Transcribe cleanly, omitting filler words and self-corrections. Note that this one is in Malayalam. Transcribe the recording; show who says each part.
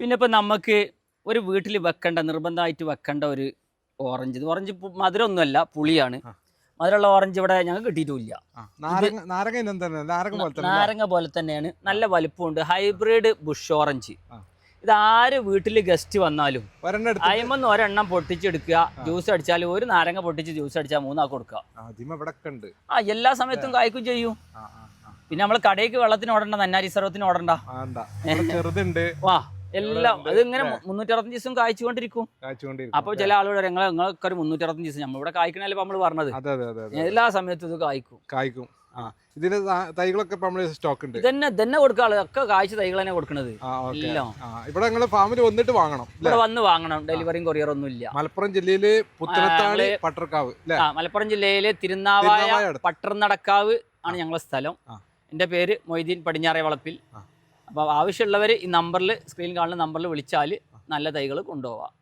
Speaker 1: പിന്നെ ഇപ്പം നമുക്ക് ഒരു വീട്ടിൽ വെക്കേണ്ട നിർബന്ധമായിട്ട് വെക്കേണ്ട ഒരു ഓറഞ്ച്. ഇത് ഓറഞ്ച് മധുരമൊന്നുമല്ല, പുളിയാണ്. മധുരമുള്ള ഓറഞ്ച് ഇവിടെ ഞങ്ങൾക്ക് കിട്ടിയിട്ടുമില്ല. നാരങ്ങ പോലെ തന്നെയാണ്, നല്ല വലുപ്പമുണ്ട്. Hybrid Bush orange. ഇത് ആര് വീട്ടിൽ ഗസ്റ്റ് വന്നാലും അയിമന്ന് ഒരെണ്ണം പൊട്ടിച്ചെടുക്കുക, ജ്യൂസ് അടിച്ചാൽ ഒരു നാരങ്ങ പൊട്ടിച്ച് ജ്യൂസ് അടിച്ചാൽ 3 ആൾക്ക് കൊടുക്കുക. എല്ലാ സമയത്തും കായ്ക്കും ചെയ്യും. പിന്നെ നമ്മൾ കടയ്ക്ക് വെള്ളത്തിന് ഓടണ്ട, നന്നാരി സർവത്തിന് ഓടണ്ട. വാ എല്ലാം അത് ഇങ്ങനെ 365 ദിവസം കായ്ച്ചുകൊണ്ടിരിക്കും. അപ്പൊ ചില ആളുകൾ ഞങ്ങൾക്ക് ഒരു 365 ദിവസം നമ്മളിവിടെ കായ്ക്കണല്ലേ നമ്മൾ പറഞ്ഞത്. എല്ലാ സമയത്തും ഇത് കായ്ക്കും.
Speaker 2: ഇതിന്റെ തൈകളൊക്കെ സ്റ്റോക്ക് ഉണ്ട്.
Speaker 1: ഇതന്നെ കൊടുക്കാള് ഒക്കെ കായ്ച്ച തൈകൾ തന്നെ കൊടുക്കണത്.
Speaker 2: ഇവിടെ ഫാമിൽ വന്നിട്ട് വാങ്ങണം,
Speaker 1: ഇവിടെ വന്ന് വാങ്ങണം. ഡെലിവറിയും കൊറിയർ ഒന്നും ഇല്ല.
Speaker 2: മലപ്പുറം ജില്ലയില് പുത്തനത്താണി പട്ടർക്കാവ്.
Speaker 1: മലപ്പുറം ജില്ലയില് തിരുനാവായ പട്ടർനടക്കാവ് ആണ് ഞങ്ങളെ സ്ഥലം. എൻ്റെ പേര് മൊയ്തീൻ പടിഞ്ഞാറേ വളപ്പിൽ. അപ്പോൾ ആവശ്യമുള്ളവർ ഈ നമ്പറിൽ, സ്ക്രീനിൽ കാണുന്ന നമ്പറിൽ വിളിച്ചാൽ നല്ല തൈകൾ കൊണ്ടുപോവാം.